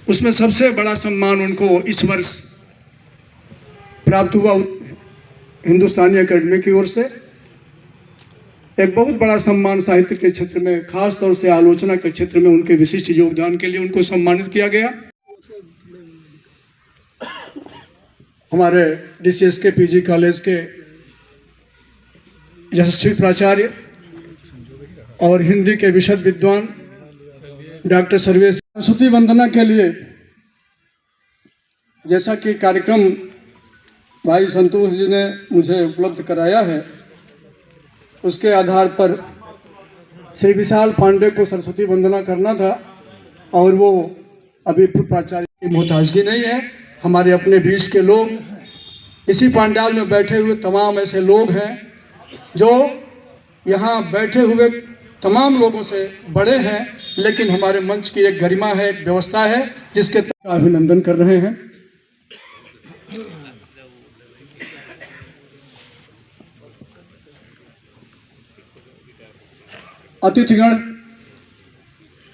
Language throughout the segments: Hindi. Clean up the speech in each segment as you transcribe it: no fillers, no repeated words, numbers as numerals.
उसमें सबसे बड़ा सम्मान उनको इस वर्ष प्राप्त हुआ हिंदुस्तानी अकेडमी की ओर से। एक बहुत बड़ा सम्मान साहित्य के क्षेत्र में, खास तौर से आलोचना के क्षेत्र में उनके विशिष्ट योगदान के लिए उनको सम्मानित किया गया। हमारे DCSK PG कॉलेज के यशस्वी प्राचार्य और हिंदी के विशद विद्वान डॉक्टर सर्वेश, सरस्वती वंदना के लिए जैसा कि कार्यक्रम भाई संतोष जी ने मुझे उपलब्ध कराया है, उसके आधार पर श्री विशाल पांडे को सरस्वती वंदना करना था और वो अभी प्राचार्य की मोहताजगी नहीं है। हमारे अपने बीच के लोग, इसी पंडाल में बैठे हुए तमाम ऐसे लोग हैं जो यहाँ बैठे हुए तमाम लोगों से बड़े हैं, लेकिन हमारे मंच की एक गरिमा है, एक व्यवस्था है जिसके तहत अभिनंदन कर रहे हैं। अतिथिगण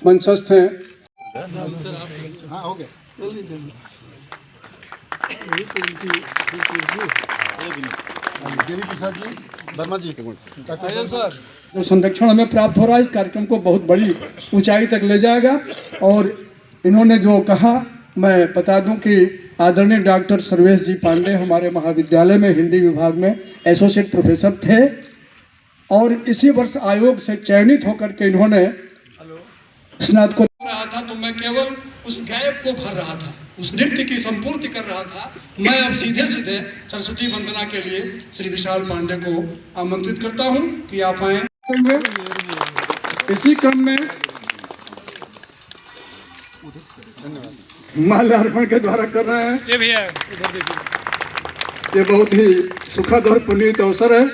मंचस्थ हैं। हाँ, हो गया। देवी प्रसाद जी, वर्मा जी, सर, जो संरक्षण हमें प्राप्त हो रहा है इस कार्यक्रम को बहुत बड़ी ऊंचाई तक ले जाएगा। और इन्होंने जो कहा, मैं बता दूं कि आदरणीय डॉक्टर सर्वेश जी पांडे हमारे महाविद्यालय में हिंदी विभाग में एसोसिएट प्रोफेसर थे और इसी वर्ष आयोग से चयनित होकर के इन्होंने स्नातकोत्तर रहा था, तो मैं केवल उस गैप को भर रहा था, उस नृत्य की संपूर्ति कर रहा था। मैं अब सीधे सीधे सरस्वती वंदना के लिए श्री विशाल पांडे को आमंत्रित करता हूं कि आप आए। इसी क्रम में माल्यार्पण के द्वारा कर रहे हैं। ये भैया ये बहुत ही सुखद और पुनीत अवसर है,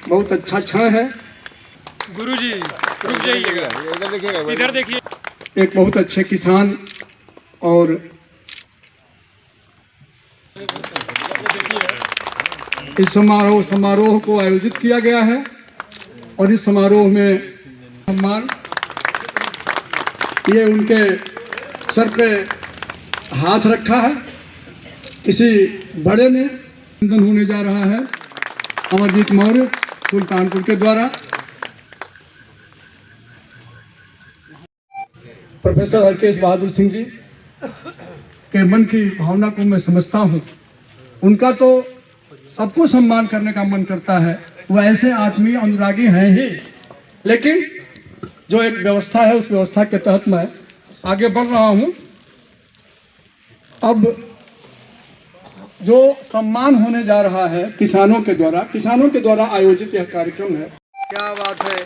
बहुत अच्छा क्षण है। गुरुजी रुक जाइएगा, इधर देखिएगा, इधर देखिए। एक बहुत अच्छे किसान और इस समारोह को आयोजित किया गया है और इस समारोह में सम्मान, ये उनके सर पे हाथ रखा है किसी बड़े ने। अभिनंदन होने जा रहा है अमरजीत मौर्य सुल्तानपुर के द्वारा। प्रोफेसर हरकेश बहादुर सिंह जी के मन की भावना को मैं समझता हूँ। उनका तो सबको सम्मान करने का मन करता है, वह ऐसे आत्मीय अनुरागी हैं ही, लेकिन जो एक व्यवस्था है उस व्यवस्था के तहत मैं आगे बढ़ रहा हूँ। अब जो सम्मान होने जा रहा है किसानों के द्वारा आयोजित यह कार्यक्रम है। क्या बात है,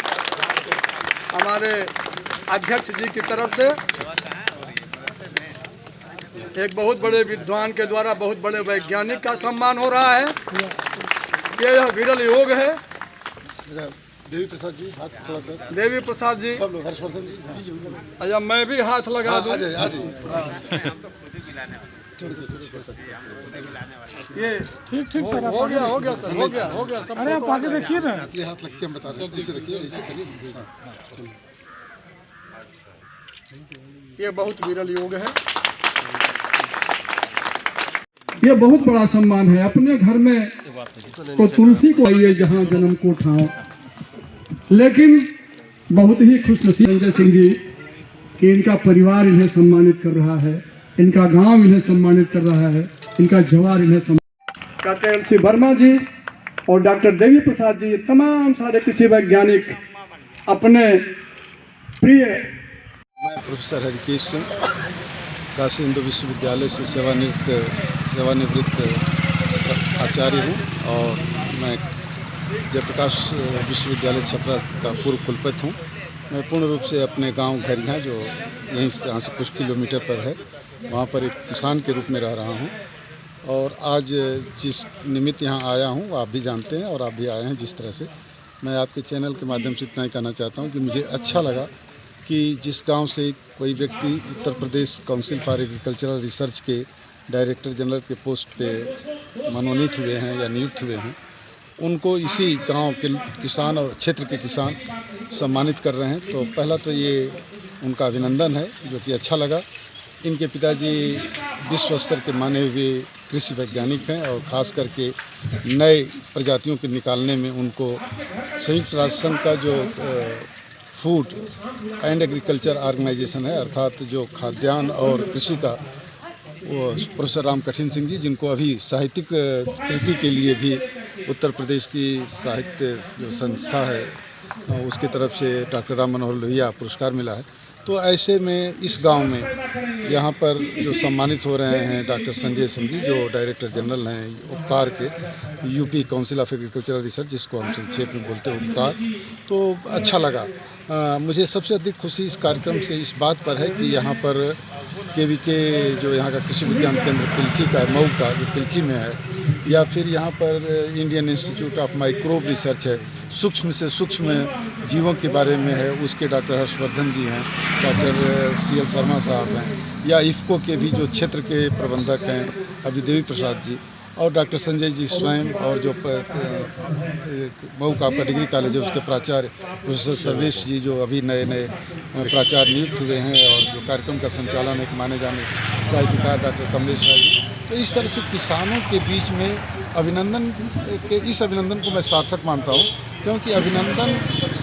हमारे अध्यक्ष जी की तरफ से एक बहुत बड़े विद्वान के द्वारा बहुत बड़े वैज्ञानिक का सम्मान हो रहा है। यह विरल योग है। देवी प्रसाद जी, हाथ थोड़ा सा। देवी प्रसाद जी, सब लोग, हर्षवर्धन जी। अच्छा, मैं भी हाथ लगा दूं। ये ठीक सर, हो गया सर, हो गया सब। अरे आप आगे देखिए ना, ये हाथ लग के हम बता रहे हैं, ऐसे रखिए, ऐसे करिए। ये बहुत विरल योग है, ये बहुत बड़ा सम्मान है। अपने घर में तो तुलसी को आइए जहाँ जन्म को ठाओ, लेकिन बहुत ही खुशनसीब संजय सिंह जी कि इनका परिवार इन्हें सम्मानित कर रहा है, इनका गांव इन्हें सम्मानित कर रहा है, इनका जवार इन्हें डॉक्टर LC वर्मा जी और डॉक्टर देवी प्रसाद जी, तमाम सारे कृषि वैज्ञानिक अपने प्रिय। मैं प्रोफेसर हरकेश सिंह काशी हिंदू विश्वविद्यालय से सेवानिवृत्त आचार्य हूँ और मैं जयप्रकाश विश्वविद्यालय छपरा का पूर्व कुलपति हूँ। मैं पूर्ण रूप से अपने गांव घरिया, जो यहीं से यहाँ से कुछ किलोमीटर पर है, वहाँ पर एक किसान के रूप में रह रहा हूँ। और आज जिस निमित्त यहाँ आया हूँ आप भी जानते हैं और आप भी आए हैं। जिस तरह से मैं आपके चैनल के माध्यम से इतना ही कहना चाहता हूँ कि मुझे अच्छा लगा कि जिस गांव से कोई व्यक्ति Uttar Pradesh council for agricultural research के डायरेक्टर जनरल के पोस्ट पे मनोनीत हुए हैं या नियुक्त हुए हैं, उनको इसी गांव के किसान और क्षेत्र के किसान सम्मानित कर रहे हैं। तो पहला तो ये उनका अभिनंदन है, जो कि अच्छा लगा। इनके पिताजी विश्व स्तर के माने हुए कृषि वैज्ञानिक हैं और ख़ास करके नए प्रजातियों के निकालने में उनको संयुक्त राष्ट्र संघ का जो फूड एंड एग्रीकल्चर ऑर्गेनाइजेशन है, अर्थात जो खाद्यान्न और कृषि का, वो प्रोफेसर राम कठिन सिंह जी, जिनको अभी साहित्यिक कृति के लिए भी उत्तर प्रदेश की साहित्य जो संस्था है उसकी तरफ से डॉक्टर राम मनोहर लोहिया पुरस्कार मिला है। तो ऐसे में इस गांव में यहाँ पर जो सम्मानित हो रहे हैं डॉक्टर संजय सिंह जी, जो डायरेक्टर जनरल हैं उपकार के, UP council of agricultural research, जिसको हम संक्षेप में बोलते हैं उपकार, तो अच्छा लगा। मुझे सबसे अधिक खुशी इस कार्यक्रम से इस बात पर है कि यहाँ पर केवीके जो यहाँ का कृषि विज्ञान केंद्र पिल्खी का, मऊ का, जो पिल्खी में है, या फिर यहाँ पर Indian institute of microbe research है, सूक्ष्म से सूक्ष्म जीवों के बारे में है, उसके डॉक्टर हर्षवर्धन जी हैं, डॉक्टर CL शर्मा साहब हैं, या इफ़को के भी जो क्षेत्र के प्रबंधक हैं अभी देवी प्रसाद जी, और डॉक्टर संजय जी स्वयं, और जो मऊ का आपका डिग्री कॉलेज है उसके प्राचार्य प्रोफेसर सर्वेश जी, जो अभी नए नए प्राचार्य नियुक्त हुए हैं, और जो कार्यक्रम का संचालन एक माने जाने साहित्यकार डॉक्टर कमलेश राय जी। तो इस तरह से किसानों के बीच में अभिनंदन इस अभिनंदन को मैं सार्थक मानता हूँ, क्योंकि अभिनंदन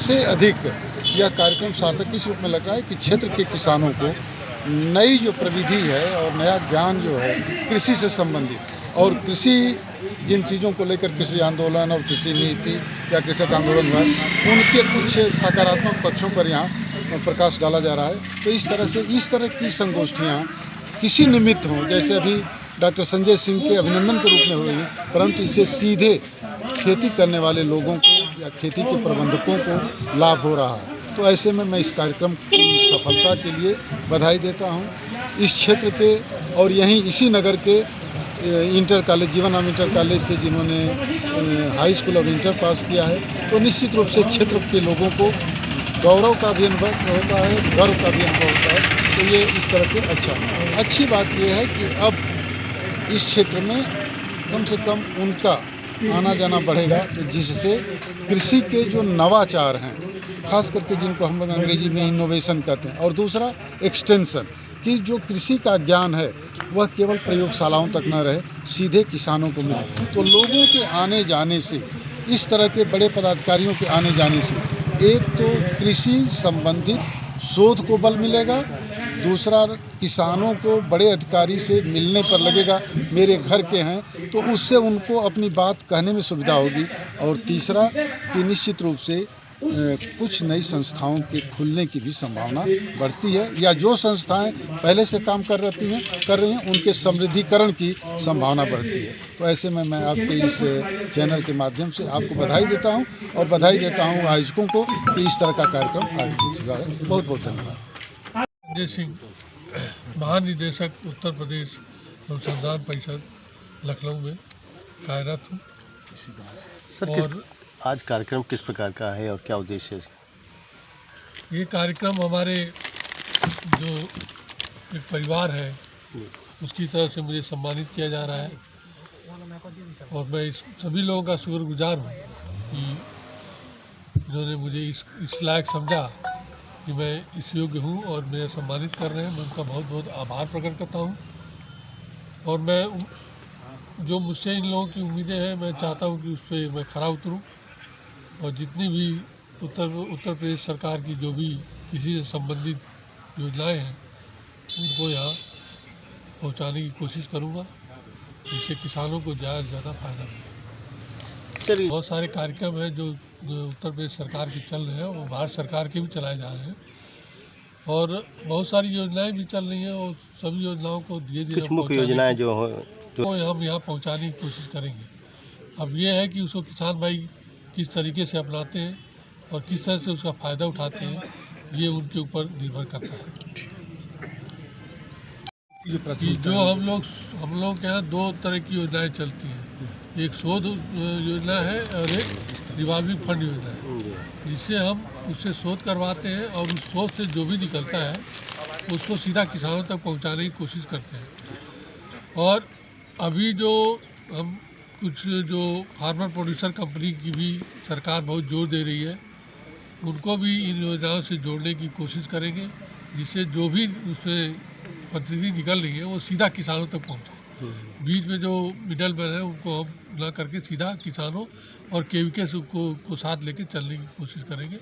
से अधिक यह कार्यक्रम सार्थक इस रूप में लग रहा है कि क्षेत्र के किसानों को नई जो प्रविधि है और नया ज्ञान जो है कृषि से संबंधित, और कृषि जिन चीज़ों को लेकर कृषि आंदोलन और कृषि नीति या कृषक आंदोलन हुआ, उनके कुछ सकारात्मक पक्षों पर यहाँ प्रकाश डाला जा रहा है। तो इस तरह की संगोष्ठियाँ किसी निमित्त हों, जैसे अभी डॉक्टर संजय सिंह के अभिनंदन के रूप में हो रही हैं, परंतु इससे सीधे खेती करने वाले लोगों को या खेती के प्रबंधकों को लाभ हो रहा है। तो ऐसे में मैं इस कार्यक्रम की सफलता के लिए बधाई देता हूँ। इस क्षेत्र के और यहीं इसी नगर के inter college, Jeevanram inter college से जिन्होंने हाई स्कूल और इंटर पास किया है, तो निश्चित रूप से क्षेत्र के लोगों को गौरव का भी अनुभव होता है, गर्व का भी अनुभव होता है। तो ये इस तरह से अच्छी बात ये है कि अब इस क्षेत्र में कम से कम उनका आना जाना बढ़ेगा, तो जिससे कृषि के जो नवाचार हैं, खास करके जिनको हम लोग अंग्रेजी में इनोवेशन कहते हैं, और दूसरा एक्सटेंशन, कि जो कृषि का ज्ञान है वह केवल प्रयोगशालाओं तक न रहे, सीधे किसानों को मिले। तो लोगों के आने जाने से, इस तरह के बड़े पदाधिकारियों के आने जाने से, एक तो कृषि संबंधित शोध को बल मिलेगा, दूसरा किसानों को बड़े अधिकारी से मिलने पर लगेगा मेरे घर के हैं, तो उससे उनको अपनी बात कहने में सुविधा होगी, और तीसरा कि निश्चित रूप से कुछ नई संस्थाओं के खुलने की भी संभावना बढ़ती है, या जो संस्थाएं पहले से काम कर रही हैं उनके समृद्धिकरण की संभावना बढ़ती है। तो ऐसे में मैं आपके इस चैनल के माध्यम से आपको बधाई देता हूं, और बधाई देता हूं आयोजकों को कि इस तरह का कार्यक्रम आयोजित हुआ है। बहुत बहुत धन्यवाद। संजय सिंह, महानिदेशक उत्तर प्रदेश अनुसंधान परिषद लखनऊ में कार्यरत हूँ। और आज कार्यक्रम किस प्रकार का है और क्या उद्देश्य है? ये कार्यक्रम हमारे जो एक परिवार है उसकी तरफ से मुझे सम्मानित किया जा रहा है, और मैं इस सभी लोगों का शुक्रगुजार हूँ कि जिन्होंने मुझे इस लायक समझा कि मैं इस योग्य हूँ और मुझे सम्मानित कर रहे हैं। मैं उनका बहुत बहुत आभार प्रकट करता हूँ, और मैं जो मुझसे इन लोगों की उम्मीदें हैं, मैं चाहता हूँ कि उस पर मैं खरा उतरूँ, और जितनी भी उत्तर प्रदेश सरकार की जो भी किसी से संबंधित योजनाएं हैं उनको यहाँ पहुँचाने की कोशिश करूँगा, जिससे किसानों को ज़्यादा से ज़्यादा फायदा मिले। बहुत सारे कार्यक्रम हैं जो उत्तर प्रदेश सरकार के चल रहे हैं, वो भारत सरकार के भी चलाए जा रहे हैं, और बहुत सारी योजनाएं भी चल रही हैं, और सभी योजनाओं को धीरे धीरे मुख्य योजनाएं जो हम यहाँ पहुँचाने की कोशिश करेंगे। अब ये है कि उसको किसान भाई किस तरीके से अपनाते हैं और किस तरह से उसका फ़ायदा उठाते हैं, ये उनके ऊपर निर्भर करता है। जो हम लोग के यहाँ दो तरह की योजनाएं चलती हैं, एक शोध योजना है और एक रिवॉल्विंग फंड योजना है, जिससे हम उससे शोध करवाते हैं और उस शोध से जो भी निकलता है उसको सीधा किसानों तक पहुंचाने की कोशिश करते हैं। और अभी जो हम कुछ जो फार्मर प्रोड्यूसर कंपनी की भी सरकार बहुत जोर दे रही है, उनको भी इन योजनाओं से जोड़ने की कोशिश करेंगे, जिससे जो भी उसमें पद्धति निकल रही है वो सीधा किसानों तक पहुँचे। बीच में जो मिडल मैन है उनको हम ना करके सीधा किसानों और केवीके को साथ लेके चलने की कोशिश करेंगे।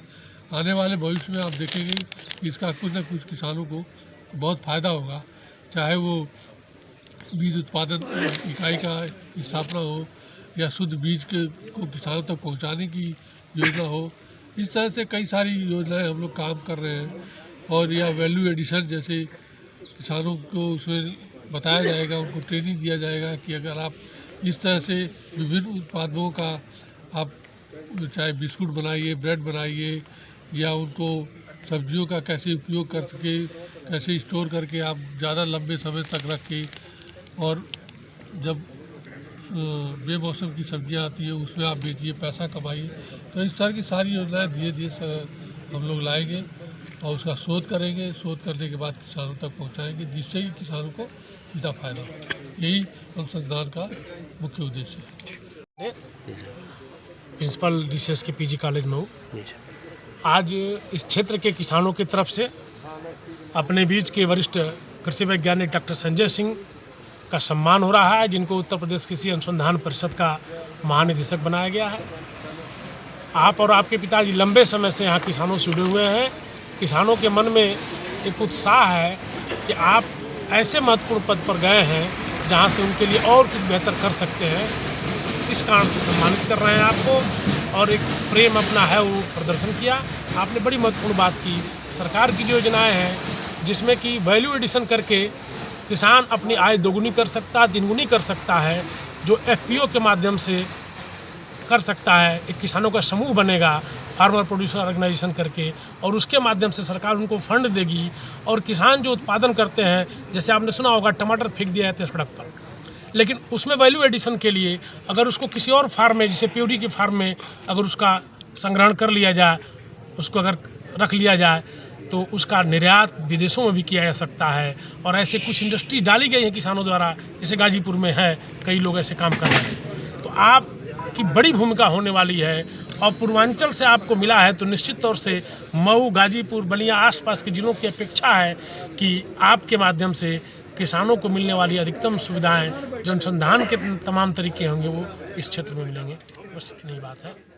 आने वाले भविष्य में आप देखेंगे कि इसका कुछ न कुछ किसानों को बहुत फ़ायदा होगा, चाहे वो बीज उत्पादन इकाई का स्थापना हो या शुद्ध बीज को किसानों तक पहुंचाने की योजना हो। इस तरह से कई सारी योजनाएं हम लोग काम कर रहे हैं और या वैल्यू एडिशन जैसे किसानों को उसमें बताया जाएगा, उनको ट्रेनिंग दिया जाएगा कि अगर आप इस तरह से विभिन्न उत्पादों का आप चाहे बिस्कुट बनाइए, ब्रेड बनाइए या उनको सब्जियों का कैसे उपयोग कर सके, कैसे स्टोर करके आप ज़्यादा लंबे समय तक रख के और जब बेमौसम की सब्जियां आती है उसमें आप बेचिए, पैसा कमाइए। तो इस तरह की सारी योजनाएं धीरे धीरे हम लोग लाएंगे और उसका शोध करेंगे। शोध करने के बाद किसानों तक पहुंचाएंगे जिससे कि किसानों को सीधा फायदा हो। यही अनुसंधान का मुख्य उद्देश्य है। प्रिंसिपल डीसीएस के पीजी कॉलेज में हूँ। आज इस क्षेत्र के किसानों की तरफ से अपने बीच के वरिष्ठ कृषि वैज्ञानिक डॉक्टर संजय सिंह का सम्मान हो रहा है, जिनको उत्तर प्रदेश कृषि अनुसंधान परिषद का महानिदेशक बनाया गया है। आप और आपके पिताजी लंबे समय से यहाँ किसानों से जुड़े हुए हैं। किसानों के मन में एक उत्साह है कि आप ऐसे महत्वपूर्ण पद पर गए हैं जहाँ से उनके लिए और कुछ बेहतर कर सकते हैं। इस कारण से सम्मानित कर रहे हैं आपको और एक प्रेम अपना है वो प्रदर्शन किया। आपने बड़ी महत्वपूर्ण बात की। सरकार की जो योजनाएँ हैं जिसमें कि वैल्यू एडिशन करके किसान अपनी आय दोगुनी कर सकता है, तिगुनी कर सकता है, जो एफपीओ के माध्यम से कर सकता है। एक किसानों का समूह बनेगा फार्मर प्रोड्यूसर ऑर्गेनाइजेशन करके और उसके माध्यम से सरकार उनको फंड देगी और किसान जो उत्पादन करते हैं, जैसे आपने सुना होगा टमाटर फेंक दिया जाते हैं सड़क पर, लेकिन उसमें वैल्यू एडिशन के लिए अगर उसको किसी और फार्म में जैसे प्योरी के फार्म में अगर उसका संग्रहण कर लिया जाए, उसको अगर रख लिया जाए तो उसका निर्यात विदेशों में भी किया जा सकता है। और ऐसे कुछ इंडस्ट्री डाली गई हैं किसानों द्वारा, जैसे गाजीपुर में है, कई लोग ऐसे काम कर रहे हैं। तो आपकी बड़ी भूमिका होने वाली है और पूर्वांचल से आपको मिला है तो निश्चित तौर से मऊ, गाजीपुर, बलिया आसपास के जिलों की अपेक्षा है कि आपके माध्यम से किसानों को मिलने वाली अधिकतम सुविधाएं जो अनुसंधान के तमाम तरीके होंगे वो इस क्षेत्र में मिलेंगे। बस इतनी बात है।